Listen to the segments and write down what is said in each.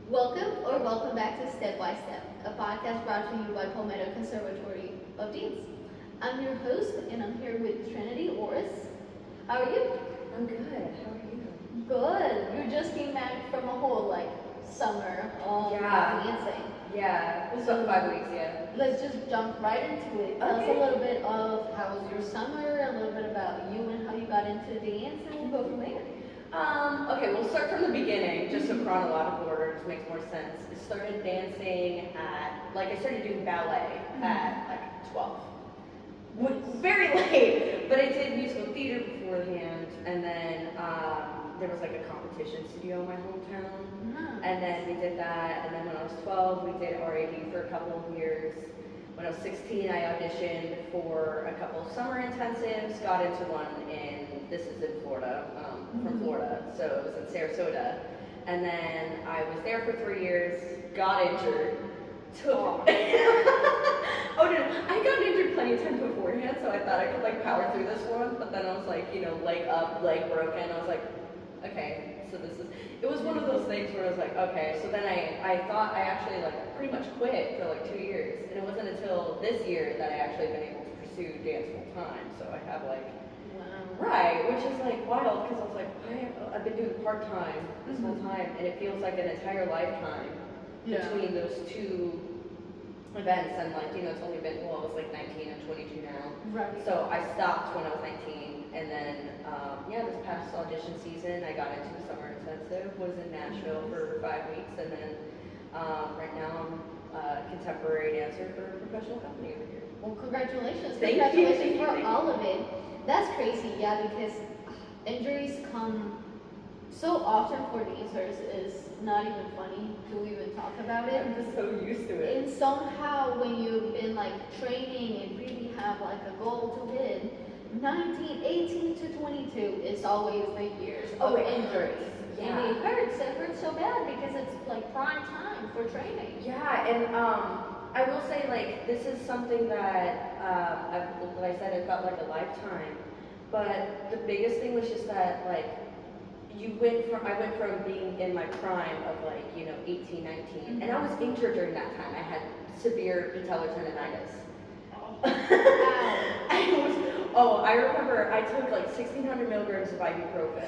Welcome back to Step by Step, a podcast brought to you by Palmetto Conservatory of Dance. I'm your host, and I'm here with Trinity, Oros. How are you? I'm good. How are you? Good. You just came back from a whole summer of dancing. Yeah. It was about 5 weeks. Yeah. Let's just jump right into it. Tell us a little bit of how was your summer, a little bit about you and how you got into dance, and we'll go from there. Okay, we'll start from the beginning, just so chronological order just makes more sense. I started dancing I started doing ballet at 12. Very late, but I did musical theater beforehand, and then there was a competition studio in my hometown, and then we did that, and then when I was 12, we did RAD for a couple of years. When I was 16, I auditioned for a couple of summer intensives, got into one this is in Florida, from Florida, so it was in Sarasota. And then I was there for 3 years, got injured, oh no, I got injured plenty of times beforehand, so I thought I could power through this one, but then I was leg up, leg broken, I was like, okay, so it was one of those things where I was like, okay, so then I thought I actually pretty much quit for 2 years, and it wasn't until this year that I actually been able to pursue dance full time, so I have right, which is wild, because I was I've been doing part-time this whole time, and it feels like an entire lifetime between those two events, and it's only been, I was 19 and 22 now. Right. So I stopped when I was 19, and then, this past audition season, I got into the summer intensive, was in Nashville for 5 weeks, and then right now I'm a contemporary dancer for a professional company over here. Well, congratulations. Congratulations for all of it. That's crazy, because injuries come so often for dancers. It's not even funny to even talk about it. I'm just so used to it. And somehow when you've been training and really have a goal to win, 18 to 22 is always the years of injuries. Yeah. And it hurts so bad because it's prime time for training. Yeah, and I will say this is something that like I said, it felt like a lifetime. But the biggest thing was just that I went from being in my prime of 18, 19, and I was injured during that time. I had severe patellar tendonitis. I remember I took 1,600 milligrams of ibuprofen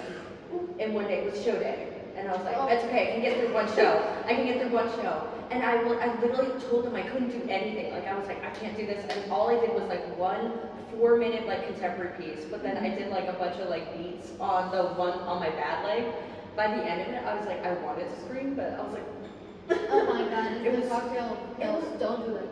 in one day. It was show day. And I was like, it's okay, I can get through one show. And I literally told them I couldn't do anything. I was like, I can't do this. And all I did was one 4-minute contemporary piece. But then I did a bunch of beats on the one on my bad leg. By the end of it, I was I wanted to scream, but I was oh my god, it was cocktail pills. Don't do it.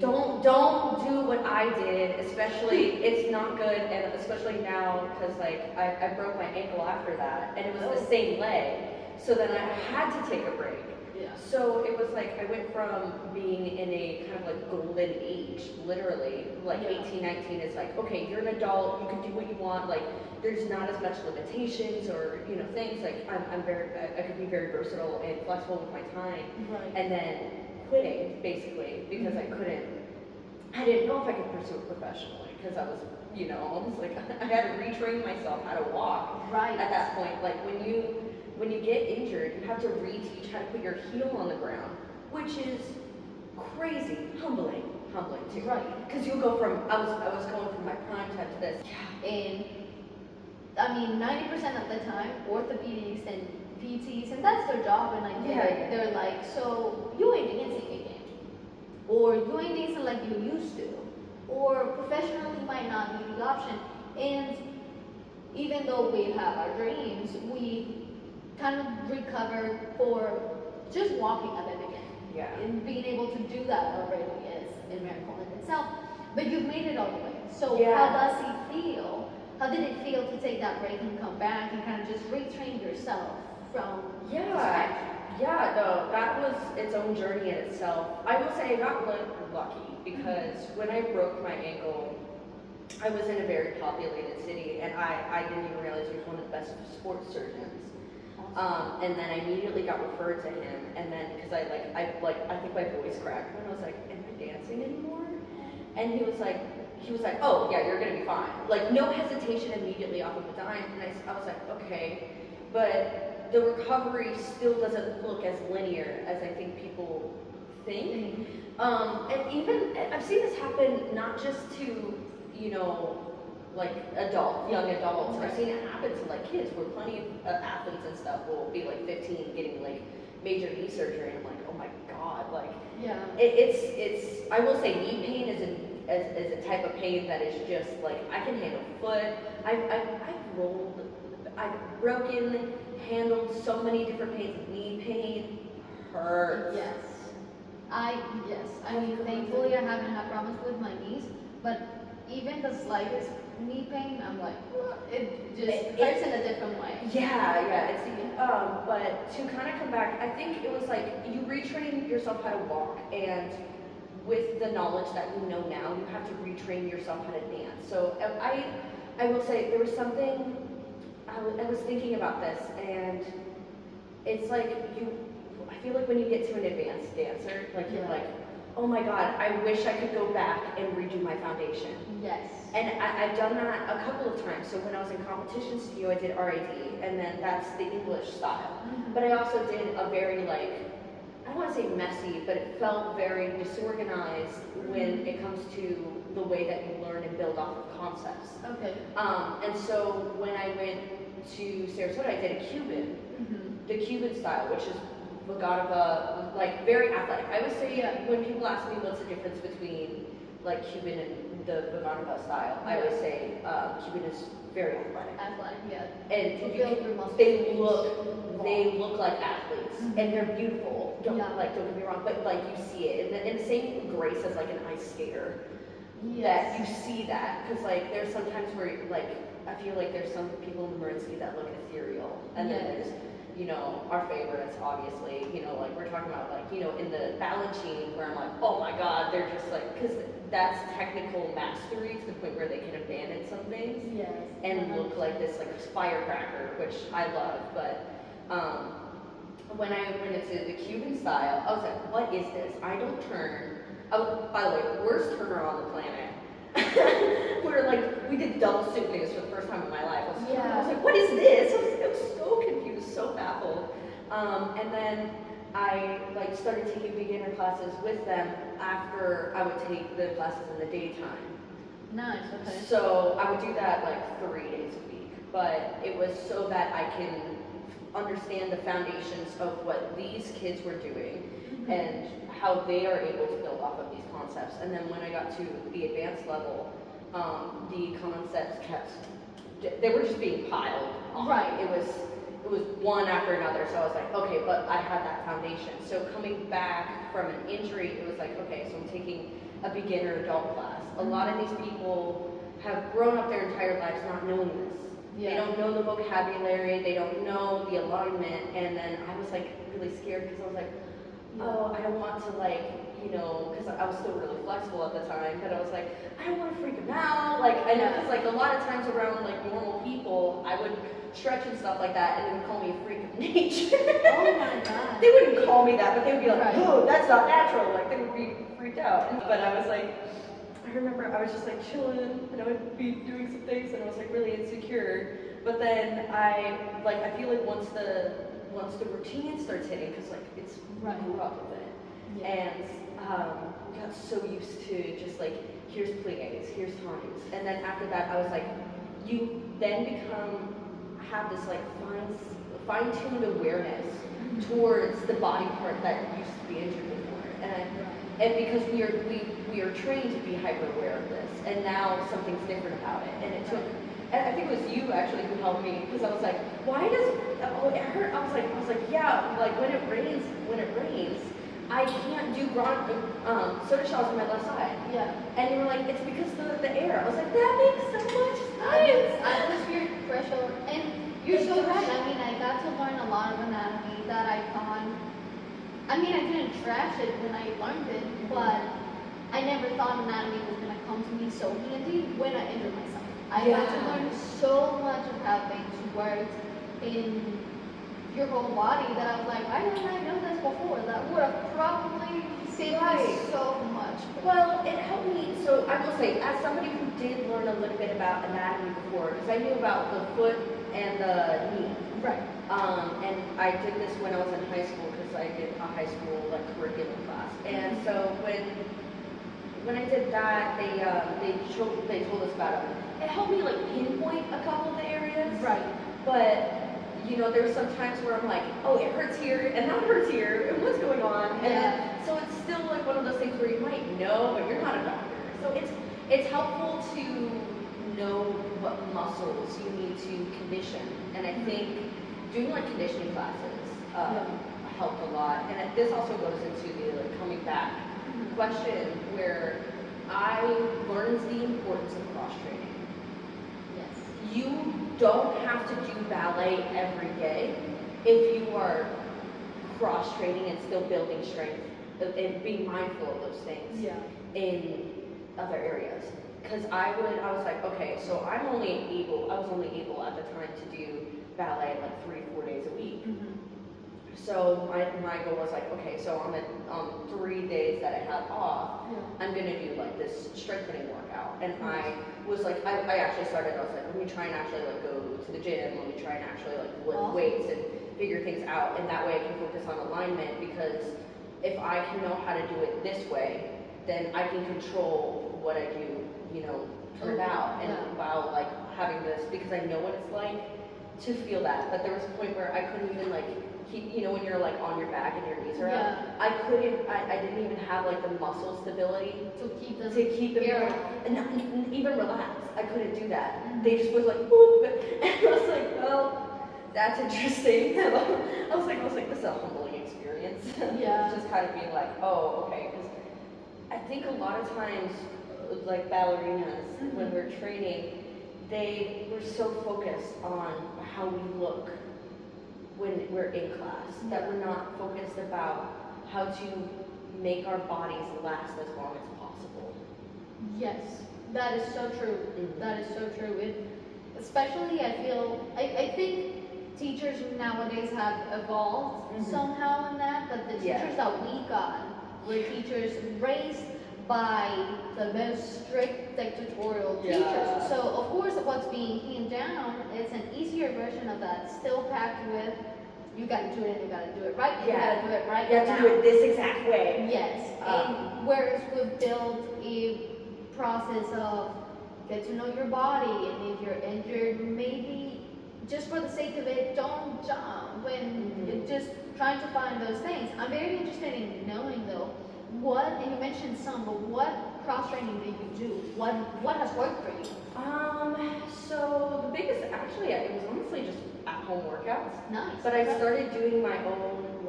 Don't do what I did, especially, it's not good, and especially now, because I broke my ankle after that, and it was the same leg, so then I had to take a break. Yeah. So it was I went from being in a kind of golden age, literally, 18, 19 is okay, you're an adult, you can do what you want, there's not as much limitations or, things, I could be very versatile and flexible with my time, and then quitting, basically, because I didn't know if I could pursue it professionally, because I was, almost I had to retrain myself how to walk. Right. At that point, when you get injured, you have to reteach how to put your heel on the ground, which is crazy, humbling too. Right. Because you go from, I was going from my prime time to this. Yeah. And, 90% of the time, orthopedics and PTs, and that's their job, and they're so you ain't dancing again, or you ain't dancing like you used to, or professionally might not be the option. And even though we have our dreams, we kind of recover for just walking at the beginning. Yeah. And being able to do that already is a miracle in itself. But you've made it all the way. So how does he feel? How did it feel to take that break and come back and kind of just retrain yourself from scratch? Yeah, no, that was its own journey in itself. I will say I got lucky because when I broke my ankle, I was in a very populated city, and I didn't even realize he was one of the best sports surgeons. And then I immediately got referred to him, and then because I think my voice cracked when I was like, am I dancing anymore? And he was like, oh yeah, you're gonna be fine. No hesitation immediately off of a dime. And I was like, okay, but the recovery still doesn't look as linear as I think people think. And even, I've seen this happen not just to, you know, like young adults. I've seen it happen to like kids where plenty of athletes and stuff will be like 15 getting like major knee surgery, and I'm like, oh my God, like, it's, I will say knee pain is a type of pain that is just like, I can handle foot, I've broken, handled so many different pains. Knee pain hurts. Yes. I mean, thankfully I haven't had problems with my knees, but even the slightest knee pain, I'm like, it just hurts in a different way. Yeah, it's but to kind of come back, I think it was like you retrain yourself how to walk, and with the knowledge that you know now, you have to retrain yourself how to dance. So I will say there was something, I was thinking about this, and it's like I feel like when you get to an advanced dancer, like you're like, oh my God, I wish I could go back and redo my foundation. Yes. And I've done that a couple of times. So when I was in competition studio, I did RAD, and then that's the English style. But I also did a very like, I don't want to say messy, but it felt very disorganized when it comes to the way that you learn and build off of concepts. Okay. And so when I went to Sarasota, I did a Cuban, the Cuban style, which is Vagadava, like very athletic. I would say when people ask me what's the difference between like Cuban and the Vagadava style, I would say Cuban is very athletic. Athletic, yeah. And they look like athletes, and they're beautiful. Don't get me wrong, but like you see it, and the same grace as like an ice skater. That you see that, because like there's sometimes where like I feel like there's some people in the Marinsky that look ethereal, and then there's, you know, our favorites, obviously, you know, like we're talking about, like, you know, in the Balanchine, where I'm like, oh my God, they're just like, because that's technical mastery to the point where they can abandon some things and look like this like firecracker, which I love. But when I went into the Cuban style, I was like, what is this? I don't turn. Oh, by the way, worst turner on the planet. We did double soup news for the first time in my life. I was like, what is this? I was so confused, so baffled. And then I like started taking beginner classes with them after I would take the classes in the daytime. Nice, okay. So I would do that like 3 days a week, but it was so that I can understand the foundations of what these kids were doing and how they are able to build off of these concepts. And then when I got to the advanced level, the concepts they were just being piled on. Right. It was one after another. So I was like, okay, but I had that foundation. So coming back from an injury, it was like, okay, so I'm taking a beginner adult class. A lot of these people have grown up their entire lives not knowing this. They don't know the vocabulary, they don't know the alignment, and then I was like really scared because I was like, oh, I don't want to like, you know, because I was still really flexible at the time, but I was like, I don't want to freak them out. Like, I know, because like a lot of times around like normal people, I would stretch and stuff like that, and they would call me a freak of nature. Oh my God. They wouldn't call me that, but they would be like, oh, that's not natural. Like, they would be freaked out. But I was like, I remember I was just like chilling, and I would be doing some things, and I was like really insecure. But then I feel like once the routine starts hitting, because like it's grew up with it, and we got so used to just like, here's plies, here's times, and then after that I was like, you then have this like fine-tuned awareness towards the body part that used to be injured before, and because we are trained to be hyper aware of this, and now something's different about it, and it took. I think it was you actually who helped me, because I was like, why does it hurt? I was like, yeah, like when it rains, I can't do soda shells on my left side. Yeah. And you were like, it's because of the air. I was like, that makes so much sense. Atmospheric pressure, and you're so right. I mean, I got to learn a lot of anatomy that I thought. I mean, I didn't trash it when I learned it, but I never thought anatomy was gonna come to me so handy when I injured myself. I got to learn so much of how things work in your whole body that I was like, I didn't know this before. That would have probably saved me so much. Well, it helped me. So I will say, as somebody who did learn a little bit about anatomy before, because I knew about the foot and the knee. Right. And I did this when I was in high school because I did a high school like curriculum class. And so when I did that, they told us about it. It helped me like pinpoint a couple of the areas. Right. But you know, there's some times where I'm like, oh, it hurts here, and now it hurts here, and what's going on? And so it's still like one of those things where you might know, but you're not a doctor. So it's helpful to know what muscles you need to condition. And I think doing like conditioning classes helped a lot. And this also goes into the like coming back question where I learned the importance of cross training. Yes. You don't have to do ballet every day if you are cross training and still building strength and being mindful of those things in other areas. Because I was like, okay, so I was only able at the time to do ballet like 3-4 days a week. So my goal was like, okay, so on 3 days that I had off, I'm gonna do like this strengthening workout. And I was like, I actually started, I was like, let me try and actually like go to the gym, let me try and actually like lift weights and figure things out. And that way I can focus on alignment, because if I can know how to do it this way, then I can control what I do, you know, turn out. And while like having this, because I know what it's like to feel that. But there was a point where I couldn't even like keep, you know, when you're like on your back and your knees are up, I didn't even have like the muscle stability to keep them and not even relax. I couldn't do that. They just was like, whoop, and I was like, well, that's interesting. I was like, this is a humbling experience. Just kind of being like, oh, okay, because I think a lot of times, like ballerinas, when we're training, we're so focused on how we look when we're in class, that we're not focused about how to make our bodies last as long as possible. Yes, that is so true. That is so true. Especially, I think teachers nowadays have evolved somehow in that, but the teachers that we got were teachers raised by the most strict dictatorial teachers. So of course what's being handed down is an easier version of that, still packed with you gotta do it and you gotta do it right. You gotta do it right. You have to do it this exact way. Yes. And whereas we've built a process of get to know your body, and if you're injured, maybe just for the sake of it, don't jump, and you're just trying to find those things. I'm very interested in knowing though, and you mentioned some, but what cross-training did you do? What has worked for you? So the biggest, actually, it was honestly just at-home workouts. Nice. But I started doing my own,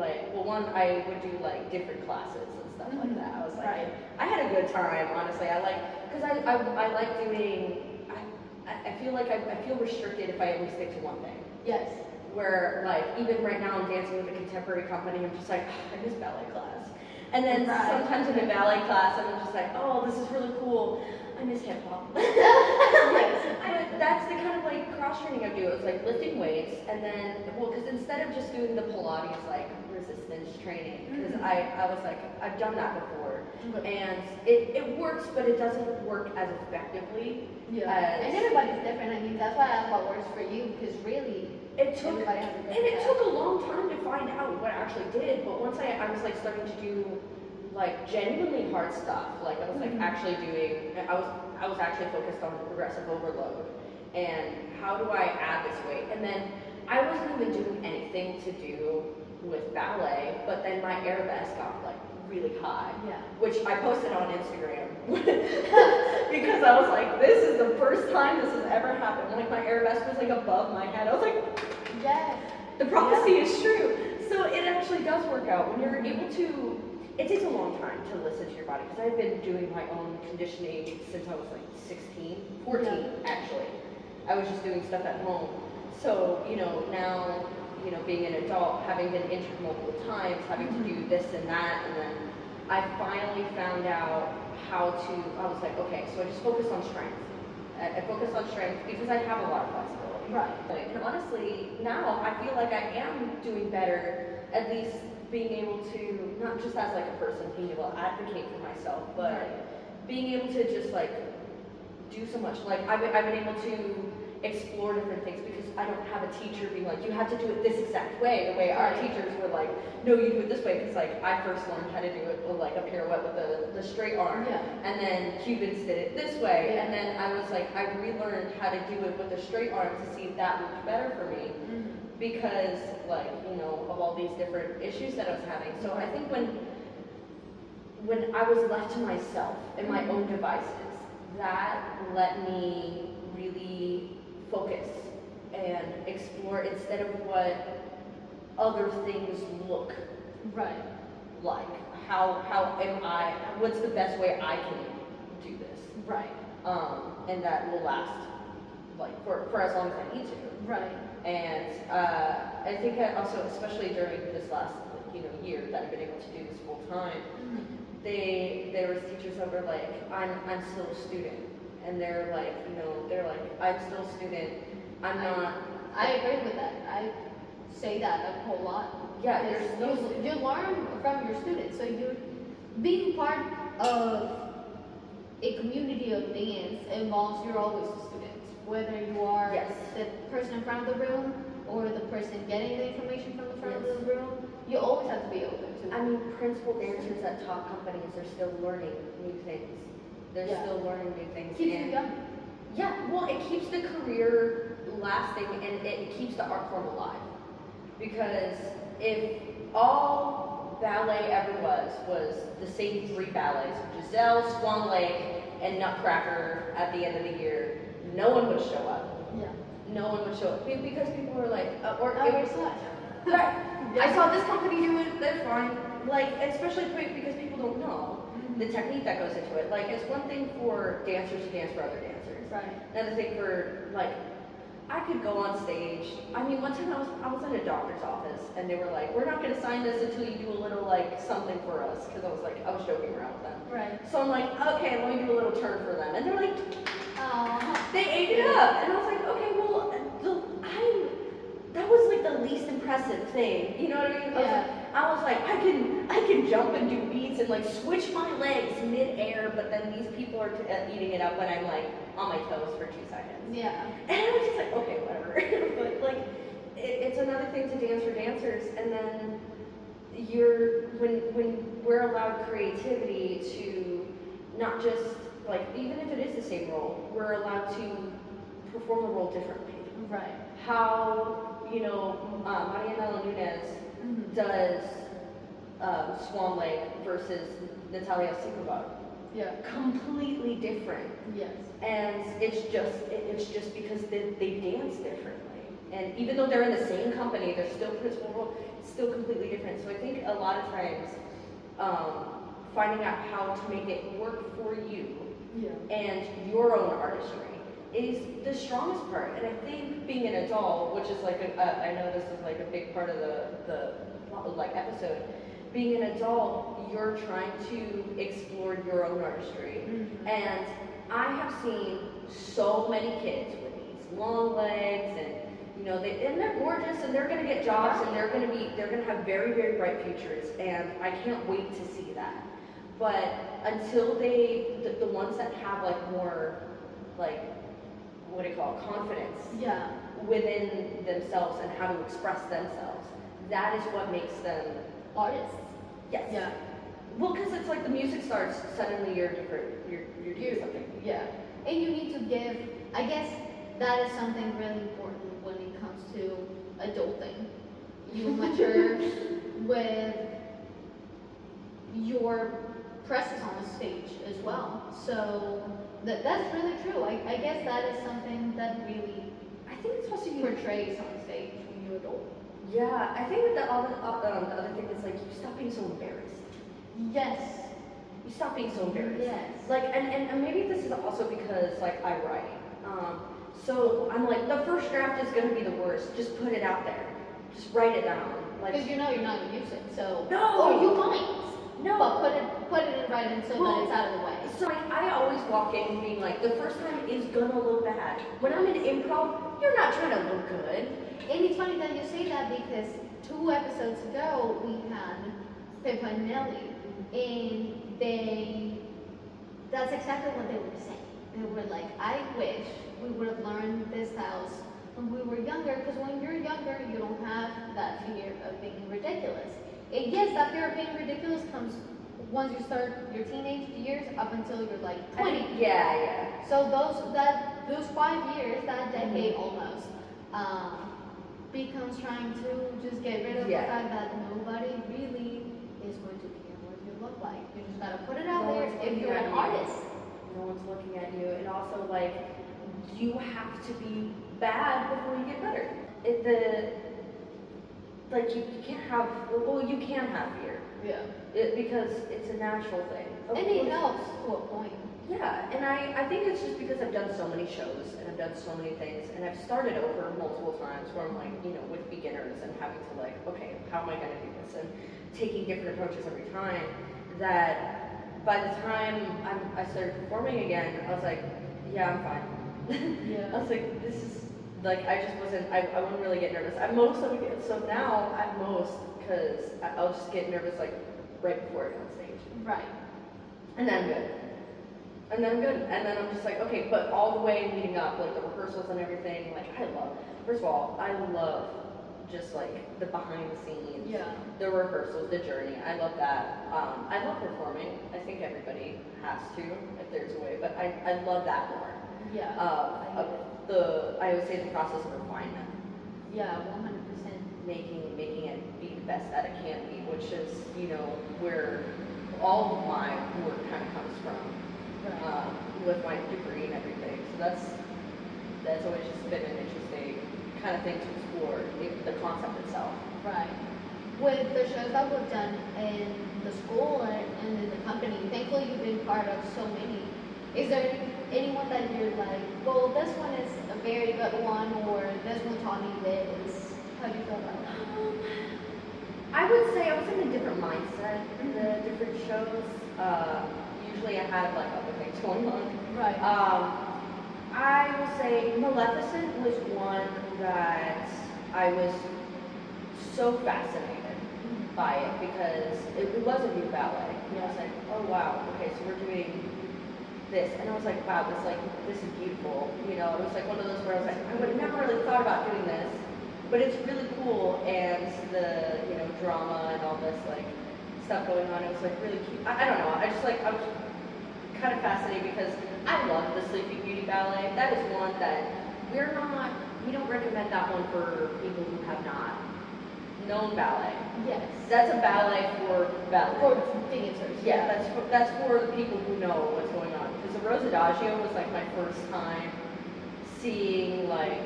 I would do like different classes and stuff like that. I was like, I had a good time, honestly. Because I like doing, I feel like I feel restricted if I only stick to one thing. Yes. Where like, even right now I'm dancing with a contemporary company, I'm just like, I miss ballet class. And then sometimes in a ballet class, I'm just like, oh, this is really cool. I miss hip hop. That's the kind of like cross training I do. It's like lifting weights, and then, because instead of just doing the Pilates like resistance training, because I was like, I've done that before, and it works, but it doesn't work as effectively. And everybody's different. I mean, that's why I asked what works for you, because really, it took a long time to find out what I actually did. But once I was like starting to do like genuinely hard stuff, like I was like actually doing, I was actually focused on progressive overload and how do I add this weight. And then I wasn't even doing anything to do with ballet, but then my arabesque got like really high, which I posted on Instagram because I was like, this is the first time this has ever happened. Like my arabesque was like above my head. I was like, yes, the prophecy is true. So it actually does work out when you're able to. It takes a long time to listen to your body, because I've been doing my own conditioning since I was like 14 actually. I was just doing stuff at home. So, you know, now, you know, being an adult, having been injured multiple times, having to do this and that, and then I finally found out how to, I was like, okay, so I just focus on strength. I focus on strength because I have a lot of flexibility. Right. And honestly, now I feel like I am doing better, at least being able to, not just as like a person, being able to advocate for myself, but being able to just like do so much. Like I've been able to explore different things because I don't have a teacher being like, you have to do it this exact way, the way our teachers were like, no, you do it this way, because like I first learned how to do it with like a pirouette with the straight arm, and then Cubans did it this way, and then I was like, I relearned how to do it with the straight arm to see if that worked better for me, because like, you know, of all these different issues that I was having. So I think when I was left to myself and my own devices, that let me really focus and explore instead of what other things look like. How am I, what's the best way I can do this? And that will last like for as long as I need to. And I think I also, especially during this last year that I've been able to do this full time, there was teachers that were like, I'm still a student, and they're like, I'm still a student. I'm not. I agree with that. I say that a whole lot. Yeah, you learn from your students. So you're being part of a community of dance involves you're always a student, whether you are the person in front of the room or the person getting the information from the front of the room. You always have to be open to. I mean, principal dancers at top companies are still learning new things. They're still learning new things. Keeps you young. Yeah, well, it keeps the career lasting and it keeps the art form alive. Because if all ballet ever was the same 3 ballets, Giselle, Swan Lake, and Nutcracker at the end of the year, no one would show up. No one would show up because people were like, right. I saw this company do it, they're fine. Like, especially because people don't know the technique that goes into it. Like, it's one thing for dancers to dance for other dancers. Another thing for, like, I could go on stage. I mean, one time I was in a doctor's office, and they were like, we're not going to sign this until you do a little, like, something for us. Because I was joking around with them. So I'm like, okay, let me do a little turn for them. And they're like, they ate it up. And I was like, okay, well, that was like the least impressive thing. You know what I mean? I was like, I can jump and do beats and like switch my legs mid-air, but then these people are eating it up when I'm like on my toes for 2 seconds. And I was just like, okay, whatever. But like, it's another thing to dance for dancers, and then when we're allowed creativity to not just like, even if it is the same role, we're allowed to perform the role differently. How, Marianela Nunez does Swan Lake versus Natalia Sikova. Completely different. And it's just because they dance differently. And even though they're in the same company, they're still principal role, it's still completely different. So I think a lot of times, finding out how to make it work for you and your own artistry is the strongest part. And I think being an adult, which is like I know this is like a big part of the like episode, being an adult, you're trying to explore your own artistry. And I have seen so many kids with these long legs and they're gorgeous and they're gonna get jobs and they're gonna have very, very bright futures, and I can't wait to see that. But until the ones that have like more like, what do you call it, confidence within themselves and how to express themselves, that is what makes them artists. Well, because it's like the music starts, suddenly you're different, you're doing something. And you need to give, I guess that is something really important when it comes to adulting. You mature with your presence on the stage as well. So that's really true. I guess that is something that really, I think it's supposed to be portrays on stage when you're adult. I think with the other thing is like, you stop being so embarrassed. You stop being so embarrassed. Like, and maybe this is also because like I write. So I'm like, the first draft is gonna be the worst. Just put it out there. Just write it down. Like, because you're not gonna use it. So no. Or you might. No. But put it in writing so that it's out of the way. So like, I always walk in being like, the first time is gonna look bad. When I'm in improv, you're not trying to look good. And it's funny that you say that because 2 episodes ago we had Pippa and Nelly, and that's exactly what they were saying. They were like, I wish we would have learned these styles when we were younger, because when you're younger, you don't have that fear of being ridiculous. And yes, that fear of being ridiculous comes once you start your teenage years up until you're like 20. Yeah. So those 5 years, that decade almost, becomes trying to just get rid of the fact that nobody really is going to care what you look like. You just gotta put it out there if you're an artist. No one's looking at you, and also like you have to be bad before you get better. You can't have, well, you can have fear. Yeah. Because it's a natural thing. And it helps to a point. Yeah, and I think it's just because I've done so many shows and I've done so many things and I've started over multiple times where I'm like, with beginners and having to like, okay, how am I going to do this? And taking different approaches every time, that by the time I started performing again, I was like, yeah, I'm fine. Yeah. I was like, this is, like, I just wasn't, I wouldn't really get nervous. So now, at most, because I'll just get nervous like right before I go on stage. Right. And then I'm good. And then I'm just like, okay, but all the way leading up, like the rehearsals and everything, like first of all, I love just like the behind the scenes, the rehearsals, the journey. I love that. I love performing. I think everybody has to, if there's a way, but I love that more. Yeah. I would say the process of refinement. Yeah, 100%. Making it be the best that it can be, which is, where all of my work kind of comes from. Right. With my degree and everything. So that's always just been an interesting kind of thing to explore, the concept itself. Right. With the shows that we've done in the school and in the company, thankfully you've been part of so many. Is there anyone that you're like, well, this one is a very good one, or this one taught me this? How do you feel about that? I would say I was in a different mindset in the different shows. Usually I had like other things going on. Right. I will say Maleficent was one that I was so fascinated by it because it was a new ballet. And I was like, oh wow, okay, so we're doing this. And I was like, wow, this is beautiful. It was like one of those where I was like, I would have never really thought about doing this, but it's really cool. And the, drama and all this like stuff going on, it was like really cute. I don't know, I was kind of fascinated because I love the Sleeping Beauty ballet. That is one that we don't recommend that one for people who have not known ballet. Yes. That's a ballet for ballet. For dancers. Yeah, that's for the people who know what's going on. Because the Rose Adagio was like my first time seeing like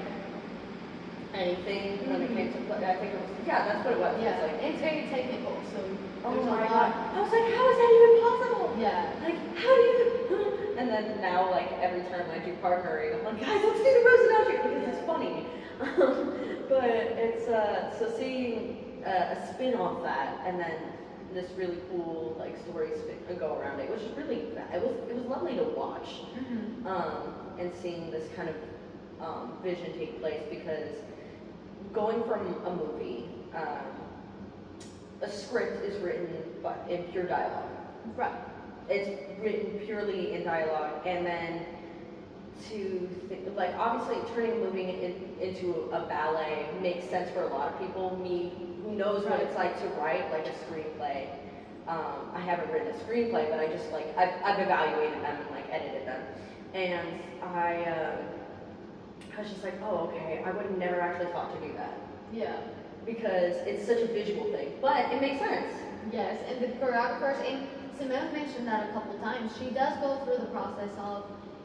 anything when it came to play. I think it was, that's what it was. Yeah, it was like, it's very technical, so oh there's my a god. lot. I was like, how is that even possible? Yeah. Like, how do you? And then now, like, every time I do partnering, I'm like, guys, let's do the Rose Adagio because it's funny. But it's, so seeing a spin off that and then this really cool, like, story spin and go around it was just really, it was lovely to watch. And seeing this kind of vision take place because going from a movie, a script is written in pure dialogue. Right. It's written purely in dialogue, and then obviously turning a movie into a ballet makes sense for a lot of people. Me, who knows what it's like to write like a screenplay. I haven't written a screenplay, but I just I've evaluated them and like edited them, and I was just like, oh, okay, I would have never actually thought to do that. Yeah. Because it's such a visual thing, but it makes sense. Yes, and the choreographers, and Simone mentioned that a couple times, she does go through the process of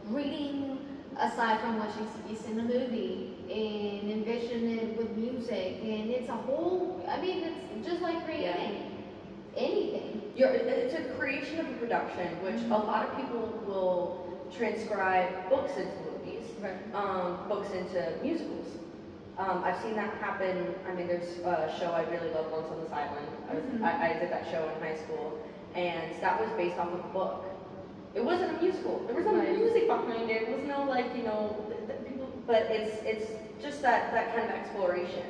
reading aside from what she sees in the movie and envision it with music, and it's a whole, it's just like creating anything. It's a creation of a production, which a lot of people will transcribe books into movies, books into musicals. I've seen that happen. There's a show I really love, Once on This Island. I did that show in high school, and that was based off of a book. It wasn't a musical. There was no music behind it. It was no people. But it's just that kind of exploration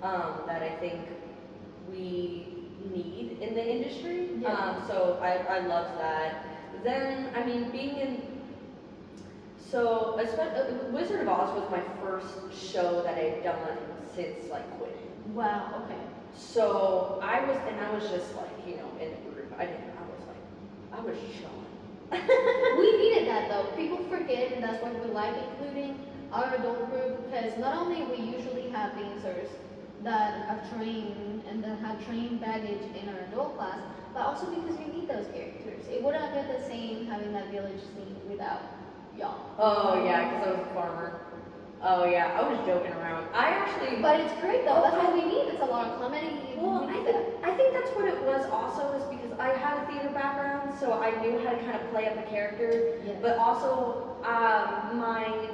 that I think we need in the industry. So I love that. Then being in So, Wizard of Oz was my first show that I'd done since like quitting. Wow, okay. So I was just like, you know, in a group. I was chilling. We needed that though. People forget, and that's why we like including our adult group, because not only we usually have dancers that have trained and that have trained baggage in our adult class, but also because you need those characters. It wouldn't have been the same having that village scene without y'all. Oh yeah, because I was a farmer. Oh yeah, I was joking around. But it's great though. That's what we need. It's a lot of comedy. Well, I think that's what it was also, is because I had a theater background, so I knew how to kind of play up a character. Yes. But also, my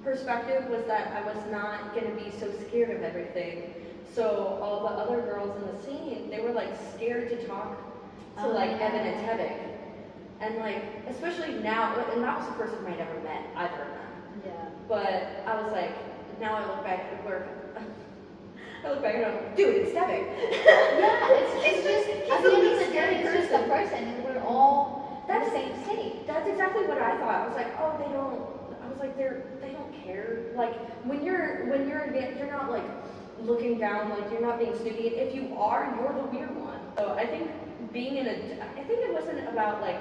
perspective was that I was not going to be so scared of everything. So all the other girls in the scene, they were like scared to talk to like Evan and Tevik. And like, especially now, and that was the first time I'd ever met either of them. Yeah. But I was like, now I look back at work, I look back and I'm like, dude, it's Tevik. Yeah, it's just, at the end of the day, it's just a person, and we're all in the same state. That's exactly what I thought. I was like, oh, they don't care. Like, when you're not like looking down, like you're not being snooty. If you are, you're the weird one. So I think I think it wasn't about like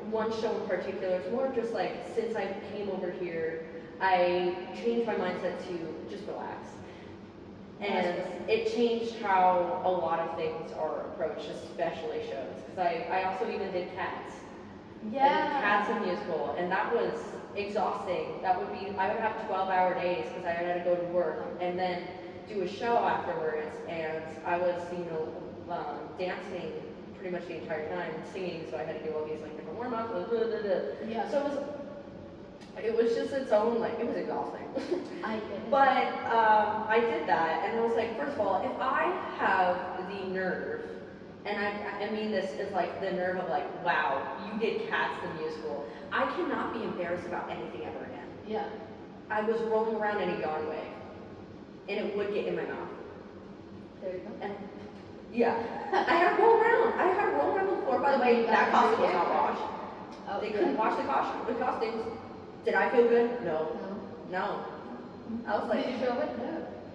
one show in particular. It's more of just like, since I came over here, I changed my mindset to just relax. And it changed how a lot of things are approached, especially shows. Because I also even did Cats. Yeah. I did Cats in musical, and that was exhausting. I would have 12-hour days because I had to go to work and then do a show afterwards. And I was, dancing pretty much the entire time, singing, so I had to do all these like different warm-ups. Yeah. So it was just its own, like, it was exhausting. I get it. But I did that, and I was like, first of all, if I have the nerve, and I mean this is like the nerve of like, wow, you did Cats the musical, I cannot be embarrassed about anything ever again. Yeah. I was rolling around in a yarn wig, and it would get in my mouth. There you go. And yeah, I had to roll around. I had to roll around on the floor. By the way, that costume was not washed. Oh, They couldn't wash the costumes. Did I feel good? No. I was like, did you show it?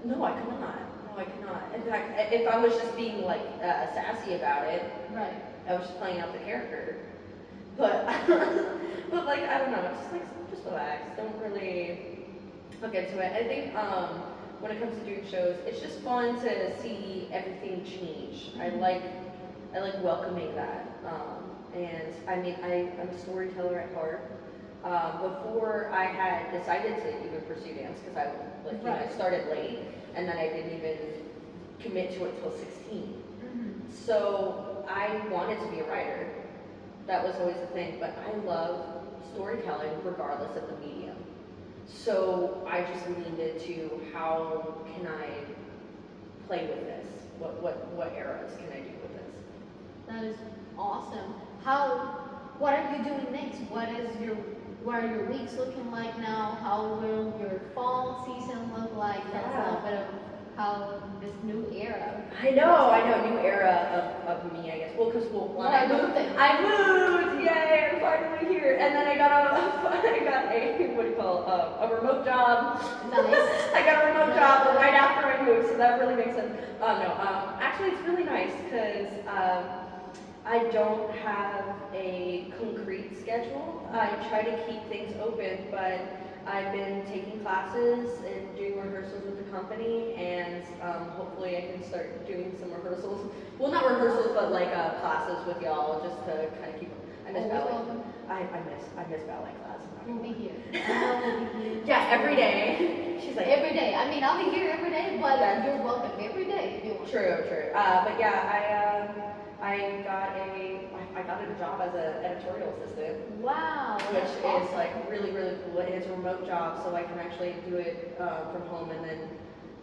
No. no, I could not. No, I could not. In fact, if I was just being like sassy about it, Right. I was just playing out the character. But, but like, I don't know. Just relax. Don't really look into it. I think when it comes to doing shows, it's just fun to see everything change. I like welcoming that. And I mean, I'm a storyteller at heart. Before I had decided to even pursue dance, because I started late, and then I didn't even commit to it till 16. Mm-hmm. So I wanted to be a writer. That was always the thing, but I love storytelling regardless of the medium. So I just leaned into, how can I play with this? What eras can I do with this? That is awesome. What are you doing next? What are your weeks looking like now? How will your fall season look like? That's a little bit of how this new era. I know, new era of me, I guess. Well, because I moved, yay, I'm finally here. And then I got a remote job. Nice. I got a remote job right after I moved, so that really makes sense. Actually, it's really nice because I don't have a concrete schedule. I try to keep things open, but I've been taking classes and doing rehearsals with the company, and hopefully I can start doing some rehearsals. Well, not rehearsals, but like classes with y'all, just to kind of keep. I miss ballet. I miss ballet class. We'll be here. Yeah, every day. She's like every day. I mean, I'll be here every day, but you're welcome every day if you want. True. But yeah, I got a job as an editorial assistant. Wow. Which is like really, really cool. And it's a remote job, so I can actually do it from home and then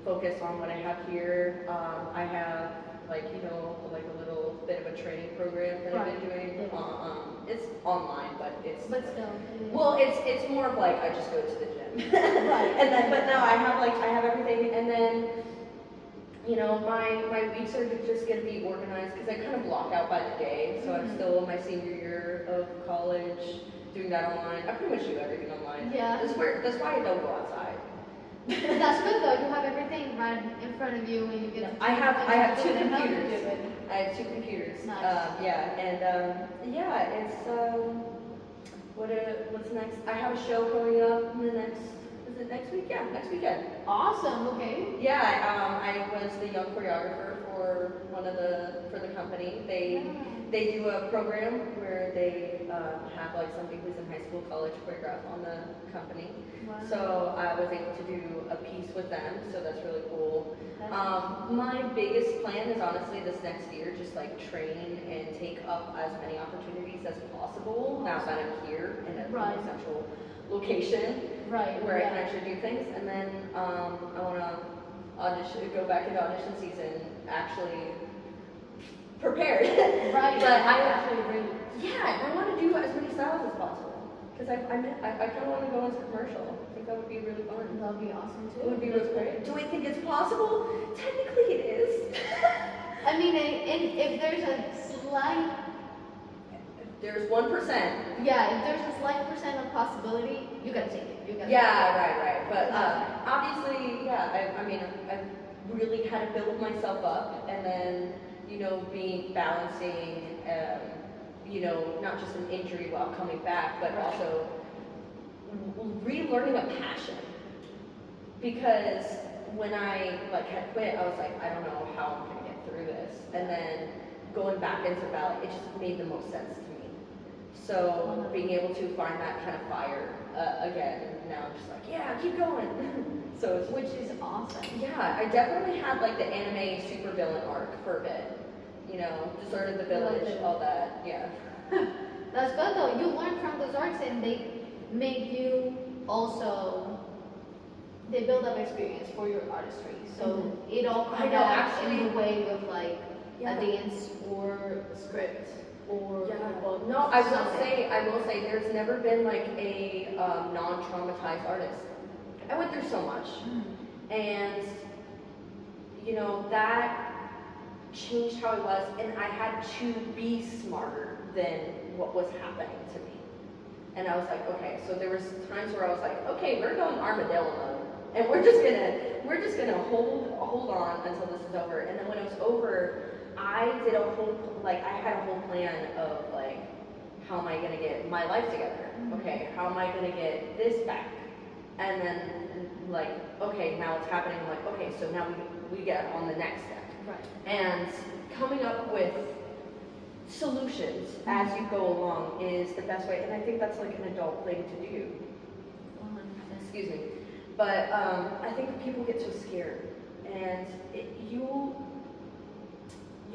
focus on what I have here. I have like a little bit of a training program that I've been doing. It's online, but still. Well, it's more of like I just go to the gym. Right. And then, but no, I have everything, and then. My weeks are just going to be organized because I kind of block out by the day. So I'm still in my senior year of college, doing that online. I pretty much do everything online. Yeah. That's why I don't go outside. That's good though. You have everyththing right in front of you, and you get. I have two and how to computers. do it. I have two computers. Nice. It's what's next? I have a show coming up in the next. Is it next week? Yeah, next weekend. Awesome. Okay. Yeah, I was the young choreographer for the company. They do a program where they have like somebody who's in high school, college choreograph on the company. Wow. So I was able to do a piece with them. So that's really cool. That's awesome. My biggest plan is honestly this next year, just like train and take up as many opportunities as possible. Now that I'm here in a Right. central location. Right. Where I can actually do things, and then I want to go back into audition season actually prepared. Right. But I actually ready. I want to do as many styles as possible because I kind of want to go into commercial. I think that would be really fun. That'd be awesome too. It would be really great. Do I think it's possible? Technically, it is. I mean, and if there's a slight. There's 1%. Yeah, if there's a slight percent of possibility, you gotta take it. You gotta. Right. But obviously, I really had to build myself up, and then balancing, not just an injury while coming back, but Right. also relearning a passion. Because when I had quit, I was like, I don't know how I'm gonna get through this, and then going back into ballet, it just made the most sense to me. So being able to find that kind of fire again, now I'm just like, yeah, keep going. So Which is awesome. yeah, I definitely had like the anime supervillain arc for a bit. Deserted the village, all that. Yeah. That's good though. You learn from those arcs, and they make you also. They build up experience for your artistry, so it all I comes know, out actually. in the way of like Yeah. a dance or a script or a book. No, I something. will say, there's never been like a non-traumatized artist. I went through so much, and that changed how I was, and I had to be smarter than what was happening to me. And I was like, okay, so there was times where I was like, okay, we're going armadillo mode, and we're just gonna hold on until this is over. And then when it was over, I had a whole plan of like, how am I gonna get my life together? Okay, how am I gonna get this back? And then like, okay, now it's happening. I'm like, okay, so now we get on the next step. Right. And coming up with solutions as you go along is the best way. And I think that's like an adult thing to do. 100%. Excuse me. But I think people get so scared, and you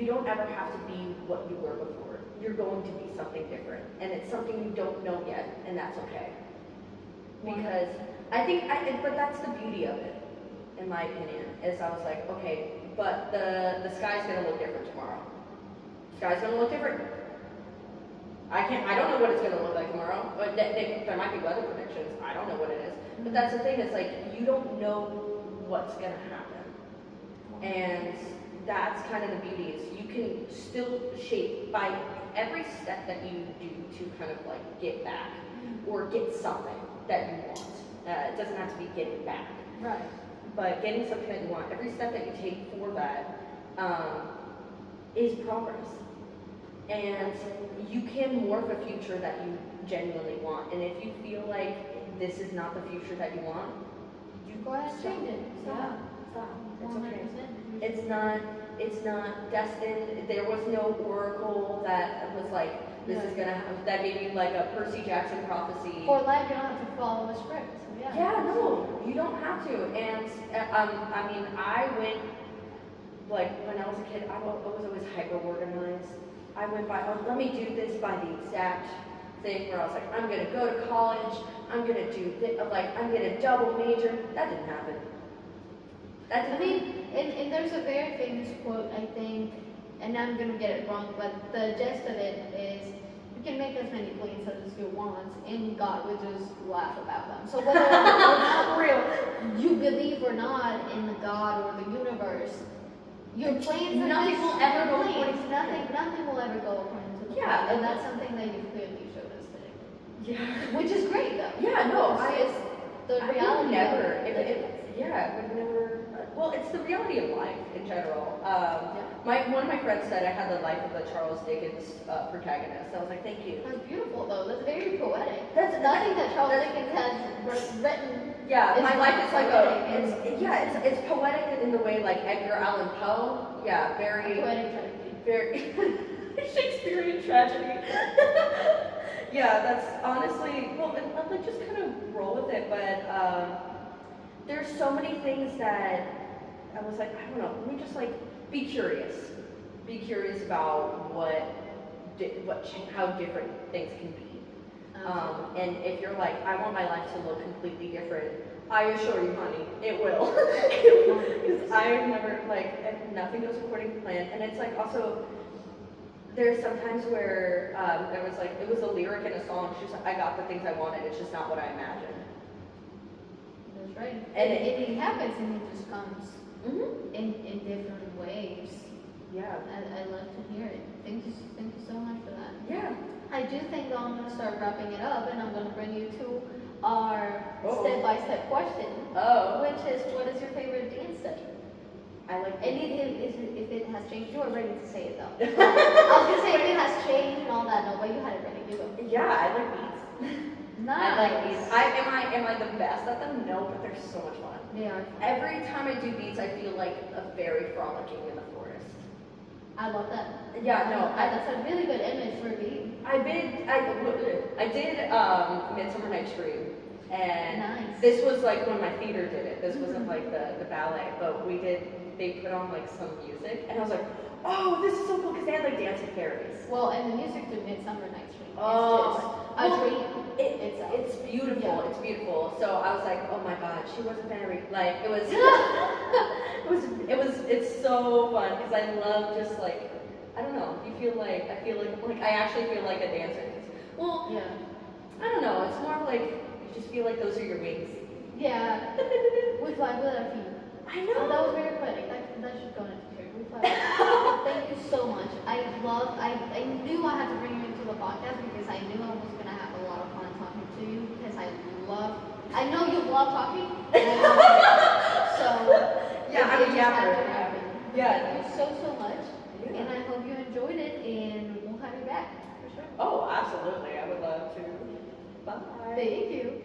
don't ever have to be what you were before. You're going to be something different, and it's something you don't know yet, and that's okay. Because but that's the beauty of it, in my opinion, is I was like, okay, but the sky's gonna look different tomorrow. The sky's gonna look different. I don't know what it's gonna look like tomorrow, but there might be weather predictions. I don't know what it is. But that's the thing, it's like, you don't know what's gonna happen. And that's kind of the beauty, is you can still shape by every step that you do to kind of like get back or get something that you want. It doesn't have to be getting back. Right. But getting something that you want, every step that you take for that is progress. And you can morph a future that you genuinely want. And if you feel like this is not the future that you want, you Go ahead and change it. Stop. It's okay. 100%. It's not destined. There was no oracle that was like, this is gonna happen, that gave you like a Percy Jackson prophecy. For life, you don't have to follow a script. Yeah. Yeah, no, you don't have to. And I went, like when I was a kid, I was always hyper organized. I went by, let me do this by the exact thing where I was like, I'm gonna go to college, I'm gonna do this, I'm gonna double major. That didn't happen. And there's a very famous quote, I think, and I'm gonna get it wrong, but the gist of it is, you can make as many plans as you want, and God will just laugh about them. So whether you believe or not in the God or the universe, your plans are Nothing just will ever go plans. according to Nothing will ever go according to the Yeah, plan, and that's something that you clearly showed us today. Yeah. Which is great though. Yeah, no, It's the I reality. would never, of yeah, I would never, well, it's the reality of life in general. Yeah. One of my friends said I had the life of a Charles Dickens protagonist. I was like, thank you. That's beautiful though. That's very poetic. That's Nothing that Charles Dickens has written. Yeah, my life is like it's it's poetic in the way like Edgar Allan Poe. Yeah, very poetic tragedy. very Shakespearean tragedy. Yeah, that's honestly, well, I'll like just kind of roll with it, but there's so many things that I was like, I don't know, let me just like be curious. Be curious about how different things can be. And if you're like, I want my life to look completely different, I assure you, honey, it will. Because I've never, like, nothing goes according to plan. And it's like also, there's sometimes where it was a lyric in a song, she's like, I got the things I wanted, it's just not what I imagined. That's right. And it happens and it just comes in different ways. Yeah. I love to hear it. Thank you so much for that. Yeah. I do think that I'm going to start wrapping it up and I'm going to bring you to our step-by-step question. Which is, what is your favorite dance step? I like And if it has changed, you are ready to say it though. I was going to say if it has changed and all that, no, but you had it ready. You go. Yeah, I like beats. Nice. I like beats. Am I the best at them? No, but they're so much fun. They are. Every time I do beats, I feel like a fairy frolicking in the forest. I love that. Yeah, no, that's a really good image for a beat. I did Midsummer Night's Dream, and Nice. this was like when my theater did it. This wasn't like the ballet, but they put on like some music, and I was like, oh, this is so cool because they had like dancing fairies. Well, and the music to Midsummer Night's Dream is Oh, just a dream. It's beautiful. Yeah. It's beautiful. So I was like, oh my god, she was a fairy. Like it was, it's so fun because I love just like, I don't know. I feel like I actually feel like a dancer. Well, Yeah. I don't know. It's more like you just feel like those are your wings. Yeah. We fly with our feet. I know. Oh, that was very poetic. That should go into the We fly with our feet. Thank you so much. I knew I had to bring you into the podcast because I knew I was gonna have a lot of fun talking to you because I know you love talking. So yeah, I'm a yapper. Yeah. Thank you so much. Yeah. And I hope you enjoyed it and we'll have you back for sure. Oh, absolutely. I would love to. Bye. Thank you.